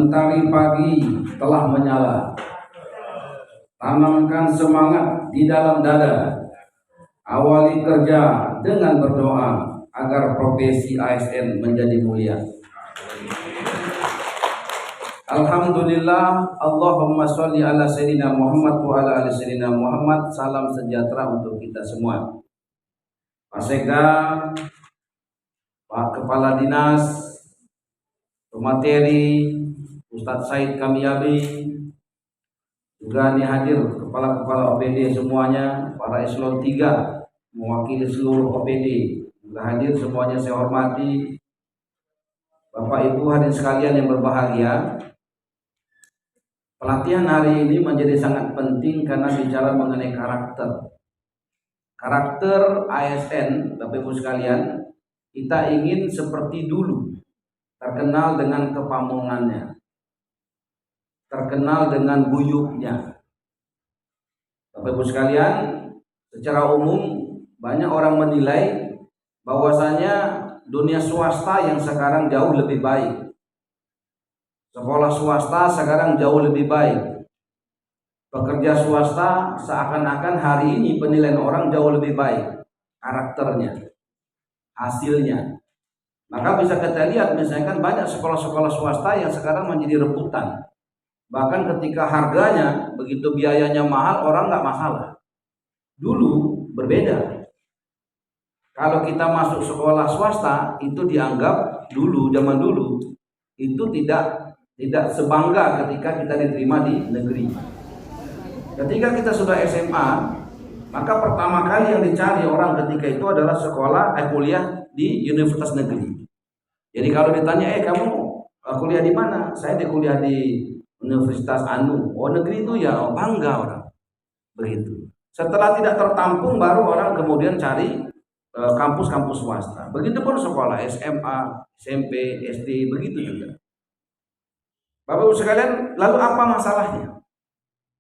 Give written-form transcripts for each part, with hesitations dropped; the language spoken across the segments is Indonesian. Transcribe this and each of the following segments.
Mentari pagi telah menyala. Tanamkan semangat di dalam dada. Awali kerja dengan berdoa agar profesi ASN menjadi mulia. Alhamdulillah, Allahumma sholli ala sayyidina Muhammad wa ala ali sayyidina Muhammad. Salam sejahtera untuk kita semua. Pak Sekda, Pak Kepala Dinas, Pemateri, Ustadz Said Kamiyabi, juga ini hadir kepala-kepala OPD semuanya, para eselon 3 mewakili seluruh OPD juga hadir semuanya, saya hormati. Bapak Ibu hadirin sekalian yang berbahagia, pelatihan hari ini menjadi sangat penting karena bicara mengenai karakter ASN. Bapak Ibu sekalian, kita ingin seperti dulu, terkenal dengan kepamungannya, terkenal dengan guyupnya. Bapak Ibu sekalian, secara umum banyak orang menilai bahwasanya dunia swasta yang sekarang jauh lebih baik. Sekolah swasta sekarang jauh lebih baik. Pekerja swasta seakan-akan hari ini penilaian orang jauh lebih baik, karakternya, hasilnya. Maka bisa kita lihat misalkan banyak sekolah-sekolah swasta yang sekarang menjadi rebutan. Bahkan ketika harganya begitu biayanya mahal, orang nggak masalah. Dulu berbeda. Kalau kita masuk sekolah swasta itu dianggap dulu, zaman dulu itu tidak sebangga ketika kita diterima di negeri. Ketika kita sudah SMA, maka pertama kali yang dicari orang ketika itu adalah kuliah di universitas negeri. Jadi kalau ditanya, kamu kuliah di mana? Saya kuliah di Universitas Anu. Oh, negeri itu ya, bangga orang. Begitu. Setelah tidak tertampung baru orang kemudian cari kampus-kampus swasta. Begitupun sekolah SMA, SMP, SD, begitu juga. Bapak Ibu sekalian, lalu apa masalahnya?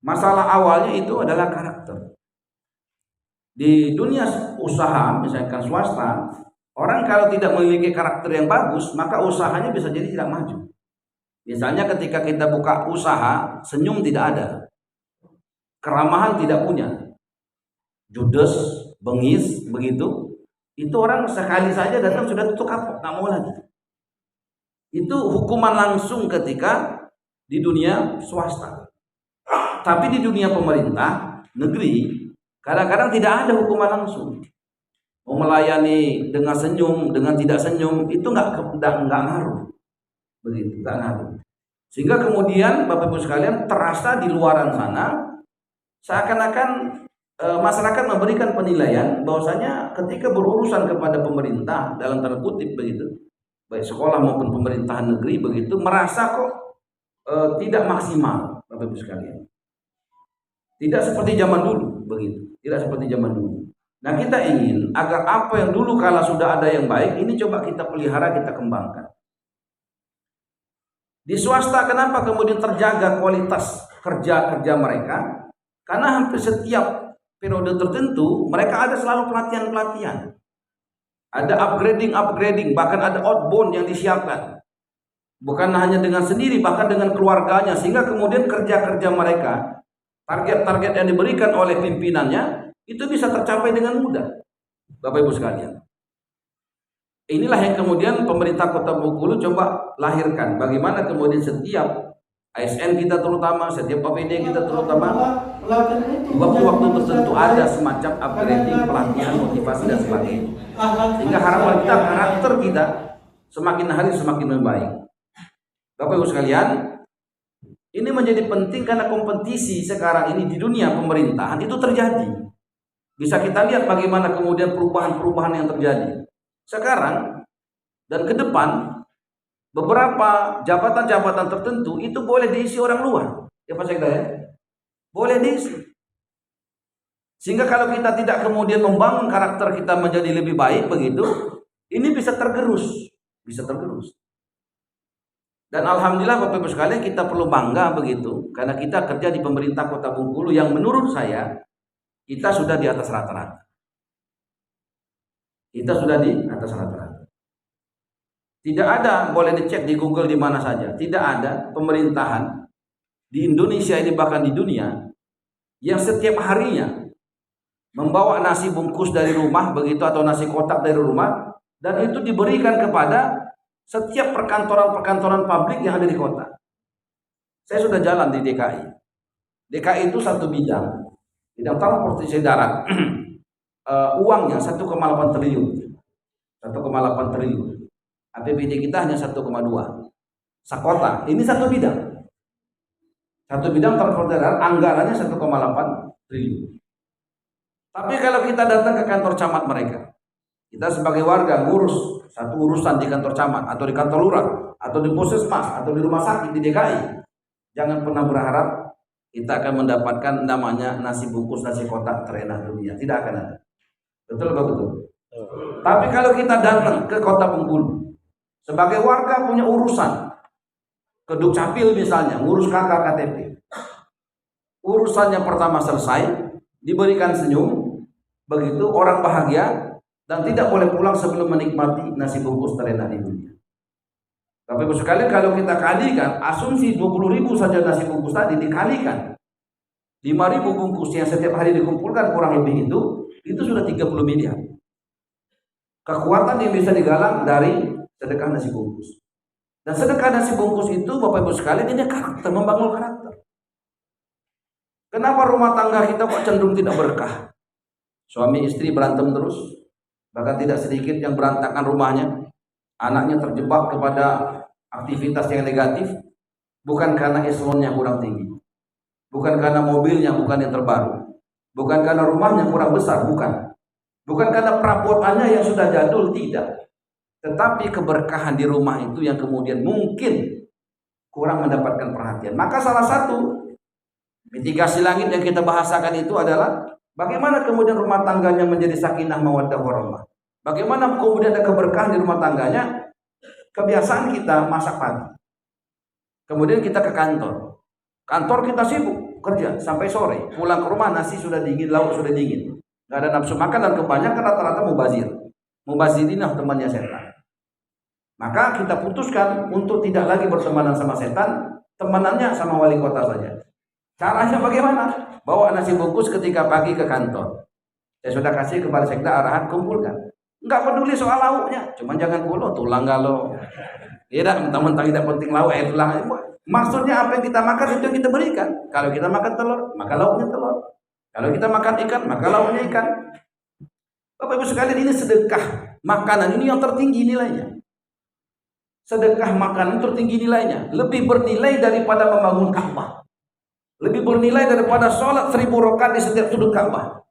Masalah awalnya itu adalah karakter. Di dunia usaha, misalkan swasta, orang kalau tidak memiliki karakter yang bagus, maka usahanya bisa jadi tidak maju. Misalnya ketika kita buka usaha, senyum tidak ada, keramahan tidak punya, judes, bengis, begitu. Itu orang sekali saja datang sudah tutup kapok, nggak mau lagi. Itu hukuman langsung ketika di dunia swasta. Tapi di dunia pemerintah, negeri, kadang-kadang tidak ada hukuman langsung. Mau melayani dengan senyum, dengan tidak senyum, itu nggak ngaruh. Begitu, nggak ngaruh. Sehingga kemudian Bapak Ibu sekalian terasa di luaran sana, seakan-akan masyarakat memberikan penilaian bahwasanya ketika berurusan kepada pemerintah dalam tanda kutip begitu, baik sekolah maupun pemerintahan negeri begitu, merasa kok tidak maksimal, Bapak Ibu sekalian. Tidak seperti zaman dulu begitu, tidak seperti zaman dulu. Nah, kita ingin agar apa yang dulu kala sudah ada yang baik ini coba kita pelihara, kita kembangkan. Di swasta kenapa kemudian terjaga kualitas kerja mereka? Karena hampir setiap periode tertentu mereka ada selalu pelatihan, ada upgrading, bahkan ada outbound yang disiapkan, bukan hanya dengan sendiri, bahkan dengan keluarganya, sehingga kemudian kerja mereka, target-target yang diberikan oleh pimpinannya itu bisa tercapai dengan mudah. Bapak Ibu sekalian, inilah yang kemudian pemerintah Kota Bengkulu coba lahirkan, bagaimana kemudian setiap ASN kita terutama, setiap OPD kita terutama, di waktu-waktu tertentu ada semacam upgrading, pelatihan, motivasi dan sebagainya. Sehingga harapan kita, karakter kita semakin hari semakin membaik. Bapak Ibu sekalian, ini menjadi penting karena kompetisi sekarang ini di dunia pemerintahan itu terjadi. Bisa kita lihat bagaimana kemudian perubahan-perubahan yang terjadi sekarang dan ke depan. Beberapa jabatan-jabatan tertentu itu boleh diisi orang luar, ya Pak Sekda ya, boleh diisi. Sehingga kalau kita tidak kemudian membangun karakter kita menjadi lebih baik begitu, ini bisa tergerus. Dan alhamdulillah Bapak Ibu sekalian, kita perlu bangga begitu, karena kita kerja di pemerintah Kota Bengkulu yang menurut saya kita sudah di atas rata-rata. Tidak ada, boleh dicek di Google di mana saja. Tidak ada pemerintahan di Indonesia ini bahkan di dunia yang setiap harinya membawa nasi bungkus dari rumah begitu atau nasi kotak dari rumah dan itu diberikan kepada setiap perkantoran-perkantoran publik yang ada di kota. Saya sudah jalan di DKI. DKI itu satu bidang transportasi darat. Uangnya 1,8 triliun. 1,8 triliun. APBD kita hanya 1,2. Sakota, ini satu bidang. Satu bidang transportasi darat anggarannya 1,8 triliun. Tapi kalau kita datang ke kantor camat mereka, kita sebagai warga ngurus satu urusan di kantor camat atau di kantor lurah atau di puskesmas atau di rumah sakit di DKI, jangan pernah berharap kita akan mendapatkan namanya nasi bungkus nasi kotak terenak dunia. Tidak akan ada. Betul apa betul? Tapi kalau kita datang ke kota Bengkulu sebagai warga punya urusan ke Dukcapil misalnya, ngurus KK KTP, urusannya pertama selesai, diberikan senyum, begitu orang bahagia dan tidak boleh pulang sebelum menikmati nasi bungkus terenak di dunia. Tapi sekali kalau kita kalikan asumsi 20.000 saja nasi bungkus tadi dikalikan 5.000 bungkus yang setiap hari dikumpulkan kurang lebih itu sudah 30 miliar. Kekuatan yang bisa digalang dari sedekah nasi bungkus. Dan sedekah nasi bungkus itu Bapak Ibu sekalian ini karakter, membangun karakter. Kenapa rumah tangga kita kok cenderung tidak berkah? Suami istri berantem terus, bahkan tidak sedikit yang berantakan rumahnya. Anaknya terjebak kepada aktivitas yang negatif, bukan karena eselonnya kurang tinggi, bukan karena mobilnya bukan yang terbaru, bukan karena rumahnya kurang besar, bukan karena perabotannya yang sudah jadul, tidak. Tetapi keberkahan di rumah itu yang kemudian mungkin kurang mendapatkan perhatian. Maka salah satu mitigasi langit yang kita bahasakan itu adalah bagaimana kemudian rumah tangganya menjadi sakinah mawaddah warahmah. Bagaimana kemudian ada keberkahan di rumah tangganya. Kebiasaan kita masak pagi, kemudian kita ke kantor. Kantor kita sibuk kerja sampai sore. Pulang ke rumah nasi sudah dingin, lauk sudah dingin. Gak ada nafsu makan dan kebanyakan rata-rata mubazir. Mubazirinah temannya setan. Maka kita putuskan untuk tidak lagi bertemanan sama setan, temanannya sama wali kota saja. Caranya bagaimana? Bawa nasi bungkus ketika pagi ke kantor. Saya sudah kasih kepada sekda arahan kumpulkan. Enggak peduli soal lauknya, cuma jangan pulau tulang galau. Tidak, mentang-mentang tidak penting lauk, tulang. Maksudnya apa yang kita makan itu yang kita berikan. Kalau kita makan telur, maka lauknya telur. Kalau kita makan ikan, maka lauknya ikan. Bapak Ibu sekalian, ini sedekah makanan ini yang tertinggi nilainya. Sedekah makanan tertinggi nilainya, lebih bernilai daripada membangun Ka'bah. Lebih bernilai daripada sholat 1000 rakaat di setiap sudut Ka'bah.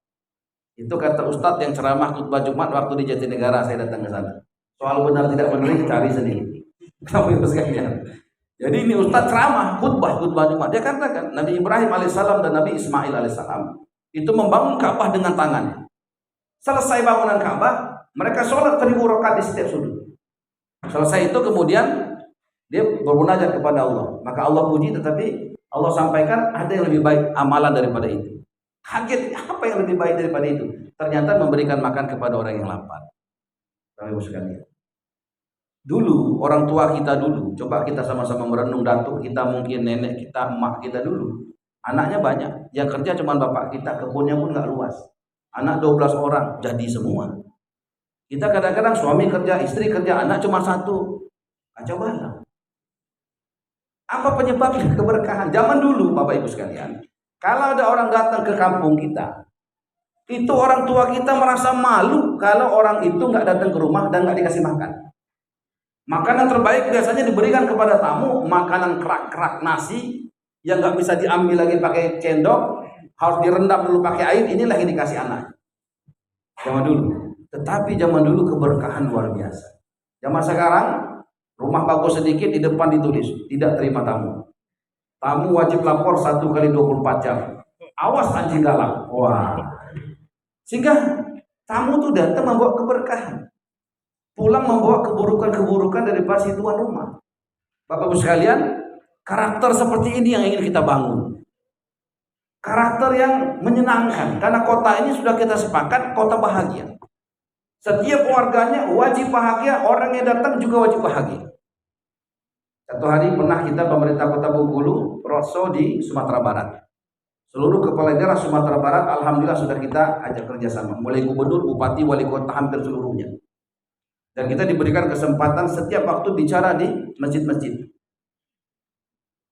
Itu kata Ustadz yang ceramah khutbah Jumat waktu di Jatinegara, saya datang ke sana. Soal benar tidak benar cari sendiri. Jadi ini Ustadz ceramah khutbah Jumat, dia katakan Nabi Ibrahim alaihissalam dan Nabi Ismail alaihissalam itu membangun Ka'bah dengan tangannya. Selesai bangunan Ka'bah, mereka sholat 1000 rakaat di setiap sudut. Selesai itu kemudian dia bermunajat kepada Allah. Maka Allah puji, tetapi Allah sampaikan ada yang lebih baik amalan daripada itu. Kaget, apa yang lebih baik daripada itu? Ternyata memberikan makan kepada orang yang lapar. Bapak-Ibu sekalian. Dulu orang tua kita dulu, coba kita sama-sama merenung, datuk kita mungkin, nenek kita, emak kita dulu. Anaknya banyak, yang kerja cuma bapak kita, kebunnya pun nggak luas. Anak 12 orang, jadi semua. Kita kadang-kadang suami kerja, istri kerja, anak cuma satu. Cobalah. Apa penyebabnya keberkahan? Zaman dulu Bapak Ibu sekalian, kalau ada orang datang ke kampung kita, itu orang tua kita merasa malu kalau orang itu nggak datang ke rumah dan nggak dikasih makan. Makanan terbaik biasanya diberikan kepada tamu, makanan kerak-kerak nasi yang nggak bisa diambil lagi pakai cendok, harus direndam dulu pakai air, ini lagi dikasih anak. Zaman dulu. Tetapi zaman dulu keberkahan luar biasa. Zaman sekarang rumah bagus sedikit di depan ditulis tidak terima tamu. Tamu wajib lapor 1 kali 24 jam. Awas anjing galak. Wah. Sehingga tamu itu datang membawa keberkahan. Pulang membawa keburukan-keburukan daripada si tuan rumah. Bapak Ibu sekalian, karakter seperti ini yang ingin kita bangun. Karakter yang menyenangkan. Karena kota ini sudah kita sepakat kota bahagia. Setiap warganya wajib bahagia, orang yang datang juga wajib bahagia. Satu hari pernah kita pemerintah Kota Bengkulu roadshow di Sumatera Barat. Seluruh kepala daerah Sumatera Barat alhamdulillah sudah kita ajak kerjasama, mulai gubernur, bupati, wali kota hampir seluruhnya. Dan kita diberikan kesempatan setiap waktu bicara di masjid-masjid.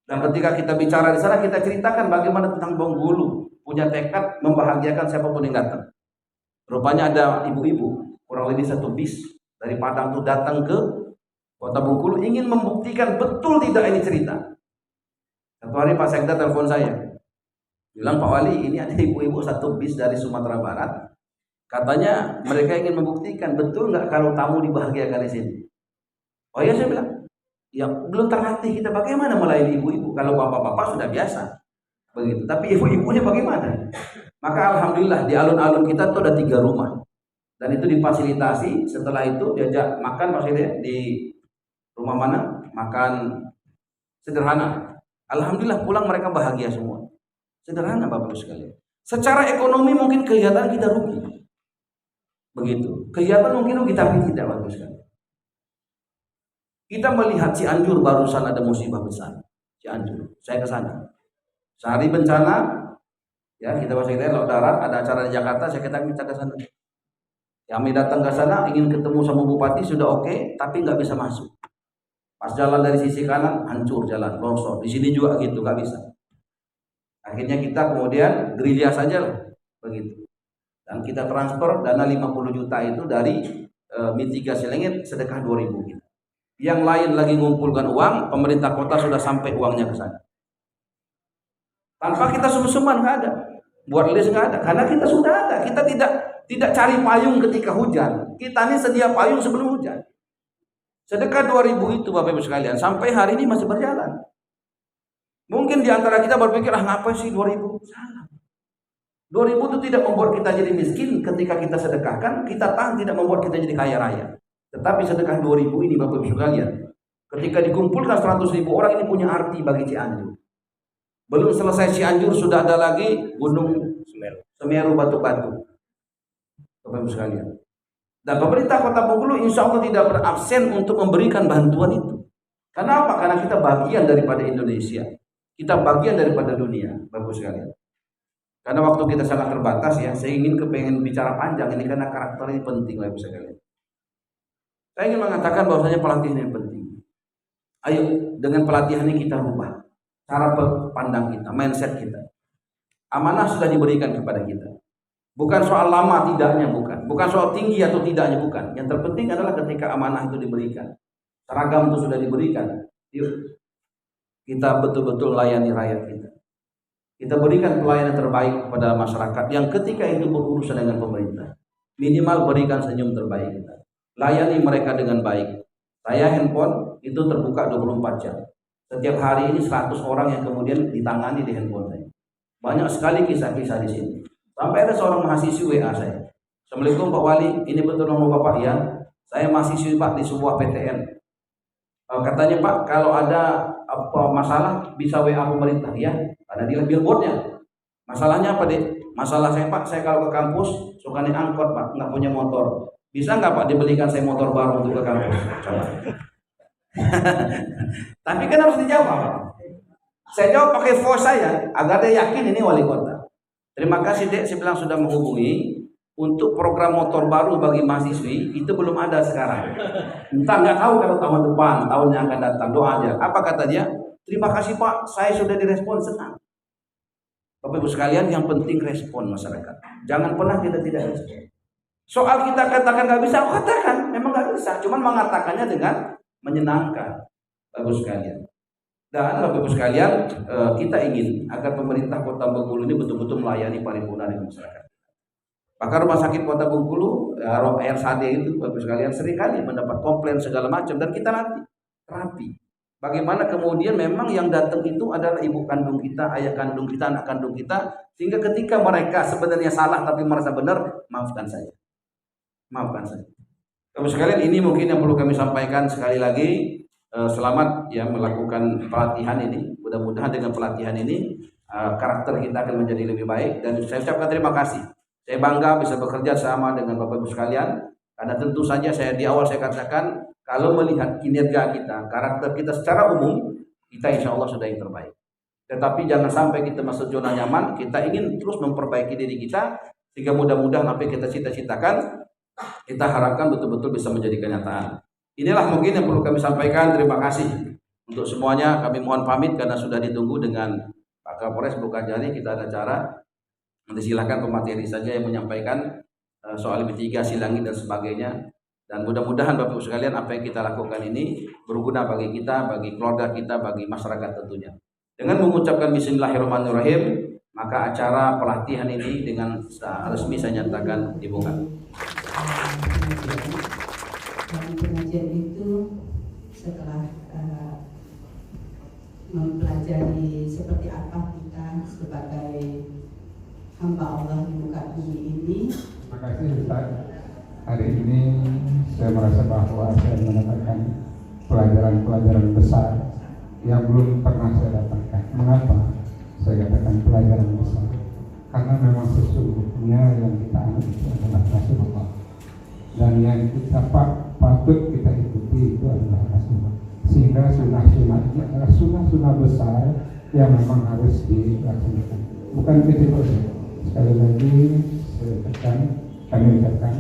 Dan ketika kita bicara di sana, kita ceritakan bagaimana tentang Bengkulu punya tekad membahagiakan siapapun yang datang. Rupanya ada ibu-ibu, kurang lebih 1 bis dari Padang itu datang ke Kota Bengkulu ingin membuktikan betul tidak ini cerita. Satu hari Pak Sekda telepon saya, bilang, Pak Wali, ini ada ibu-ibu 1 bis dari Sumatera Barat. Katanya mereka ingin membuktikan betul nggak kalau tamu dibahagiakan di sini. Oh iya, saya bilang, ya belum terlatih kita bagaimana melayani ibu-ibu. Kalau bapak-bapak sudah biasa begitu, tapi ibu-ibunya bagaimana? Maka alhamdulillah di alun-alun kita tuh ada 3 rumah dan itu difasilitasi. Setelah itu diajak makan maksudnya di rumah mana, makan sederhana. Alhamdulillah pulang mereka bahagia semua. Sederhana Bapak sekalian. Secara ekonomi mungkin kelihatan kita rugi, begitu. Kelihatan mungkin rugi tapi tidak Bapak sekalian. Kita melihat Cianjur barusan ada musibah besar. Cianjur, saya ke sana. Sehari bencana, ya kita masih laut darat, ada acara di Jakarta, saya kita ke sana. Kami datang ke sana ingin ketemu sama bupati, sudah oke, tapi nggak bisa masuk. Pas jalan dari sisi kanan hancur jalan, longsor. Di sini juga gitu, nggak bisa. Akhirnya kita kemudian gerilya saja lah, begitu. Dan kita transfer dana 50 juta itu dari mitigasi langit sedekah 2.000 gitu. Yang lain lagi ngumpulkan uang, pemerintah kota sudah sampai uangnya ke sana. Tanpa kita sungguh-sungguh nggak ada, buat list nggak ada, karena kita sudah ada. Kita tidak cari payung ketika hujan. Kita ini sedia payung sebelum hujan. Sedekah 2.000 itu Bapak Ibu sekalian sampai hari ini masih berjalan. Mungkin di antara kita berpikir, ngapain sih 2.000? Salah. 2.000 itu tidak membuat kita jadi miskin ketika kita sedekahkan, kita tahan tidak membuat kita jadi kaya raya. Tetapi sedekah 2.000 ini Bapak Ibu sekalian, ketika dikumpulkan 100.000 orang ini punya arti bagi Cianjur. Belum selesai Cianjur sudah ada lagi Gunung Semeru batu-batu. Bapak Ibu sekalian. Dan pemerintah Kota Bengkulu insya Allah tidak berabsen untuk memberikan bantuan itu. Karena apa? Karena kita bagian daripada Indonesia. Kita bagian daripada dunia, Bapak Ibu sekalian. Karena waktu kita sangat terbatas ya, saya kepengen bicara panjang ini karena karakter ini penting Bapak Ibu sekalian. Saya ingin mengatakan bahwasanya pelatihan yang penting. Ayo dengan pelatihan ini kita rubah cara pandang kita, mindset kita. Amanah sudah diberikan kepada kita. Bukan soal lama tidaknya, bukan soal tinggi atau tidaknya, bukan. Yang terpenting adalah ketika amanah itu diberikan, seragam itu sudah diberikan. Yuk kita betul-betul layani rakyat kita. Kita berikan pelayanan terbaik kepada masyarakat yang ketika itu berurusan dengan pemerintah. Minimal berikan senyum terbaik kita. Layani mereka dengan baik. Saya handphone itu terbuka 24 jam. Setiap hari ini 100 orang yang kemudian ditangani di handphone saya. Banyak sekali kisah-kisah di sini. Sampai ada seorang mahasiswa WA saya. Assalamualaikum Pak Wali, ini betul nama Bapak ya? Saya mahasiswa Pak di sebuah PTN. Katanya Pak, kalau ada apa masalah bisa WA pemerintah ya? Ada di billboardnya. Masalahnya apa deh? Masalah saya Pak, saya kalau ke kampus suka naik angkot Pak, nggak punya motor. Bisa nggak Pak dibelikan saya motor baru untuk ke kampus? Coba. Tapi kan harus dijawab. Saya jawab pakai voice saya agar dia yakin ini wali kota. Terima kasih Dek, saya bilang sudah menghubungi untuk program motor baru bagi mahasiswi itu belum ada sekarang. Entah nggak tahu kalau tahun depan, tahun yang akan datang, doa aja. Apa kata dia? Terima kasih Pak, saya sudah direspon, senang. Bapak Ibu sekalian, yang penting respon masyarakat. Jangan pernah kita tidak respon. Soal kita katakan nggak bisa, katakan memang nggak bisa. Cuman mengatakannya dengan menyenangkan, Bapak Ibu sekalian. Dan Bapak Ibu sekalian, kita ingin agar pemerintah Kota Bengkulu ini betul-betul melayani paripurna di masyarakat. Maka Rumah Sakit Kota Bengkulu, RSAD itu Bapak Ibu sekalian seringkali mendapat komplain segala macam dan kita nanti terapi. Bagaimana kemudian memang yang datang itu adalah ibu kandung kita, ayah kandung kita, anak kandung kita, sehingga ketika mereka sebenarnya salah tapi merasa benar, maafkan saya. Maafkan saya. Bapak sekalian, ini mungkin yang perlu kami sampaikan sekali lagi. Selamat ya melakukan pelatihan ini. Mudah-mudahan dengan pelatihan ini karakter kita akan menjadi lebih baik dan saya ucapkan terima kasih. Saya bangga bisa bekerja sama dengan Bapak Ibu sekalian Karena tentu saja di awal saya katakan, kalau melihat kinerja kita, karakter kita secara umum, kita insya Allah sudah yang terbaik. Tetapi jangan sampai kita masuk zona nyaman, kita ingin terus memperbaiki diri kita, sehingga mudah-mudahan apa yang kita cita-citakan, kita harapkan betul-betul bisa menjadi kenyataan. Inilah mungkin yang perlu kami sampaikan. Terima kasih untuk semuanya. Kami mohon pamit karena sudah ditunggu dengan Pak Kapolres Bekajari. Kita ada acara. Nanti silakan pemateri saja yang menyampaikan soal mitigasi langit dan sebagainya. Dan mudah-mudahan Bapak Ibu sekalian, apa yang kita lakukan ini berguna bagi kita, bagi keluarga kita, bagi masyarakat tentunya. Dengan mengucapkan Bismillahirrahmanirrahim, maka acara pelatihan ini dengan resmi saya nyatakan dibuka. Dalam pengajian itu setelah mempelajari seperti apa kita sebagai hamba Allah di muka bumi ini. Terima kasih Ustaz. Hari ini saya merasa bahwa saya mendapatkan pelajaran-pelajaran besar yang belum pernah saya dapatkan. Mengapa saya katakan pelajaran besar? Karena memang sesungguhnya yang kita anut itu adalah Rasulullah, dan yang kita patut kita ikuti itu adalah Rasulullah. Sehingga sunnah-sunnah ini adalah sunnah-sunnah besar yang memang harus dilaksanakan. Bukan kecil. Sekali lagi kami ucapkan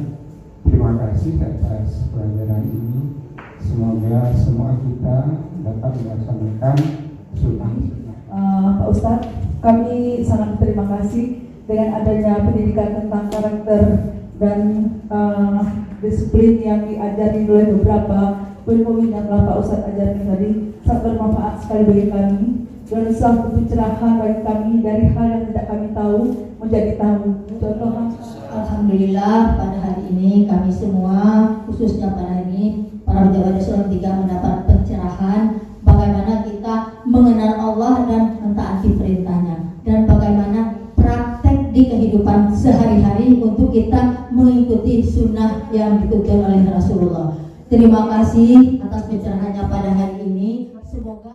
terima kasih atas pelajaran ini. Semoga semua kita dapat melaksanakan sunnah-sunnah. Pak Ustadz, kami sangat berterima kasih dengan adanya pendidikan tentang karakter dan disiplin yang diajari oleh beberapa ilmu yang telah Pak Ustadz ajarkan tadi. Sangat bermanfaat sekali bagi kami dan selalu pencerahan bagi kami dari hal yang tidak kami tahu menjadi tahu. Contoh, alhamdulillah pada hari ini kami semua, khususnya pada hari ini para pejabat eselon 3 mendapat pencerahan bagaimana kita mengenal Allah dan mentaati perintahnya, dan bagaimana praktek di kehidupan sehari-hari untuk kita mengikuti sunnah yang dituntun oleh Rasulullah. Terima kasih atas pencerahannya pada hari ini. Semoga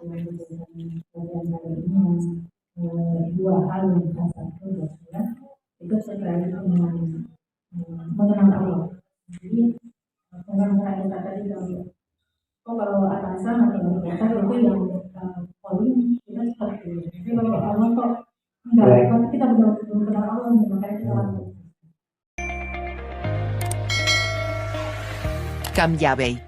dua hal yang satu itu terkait dengan mengenal Allah. Jadi mengenal Allah tadi kalau atasan atau atasan itu yang poin kita seperti itu. Tapi kalau Allah kok enggak, kalau kita belum mengenal Allah, makanya kita lakukan. Cambiabel.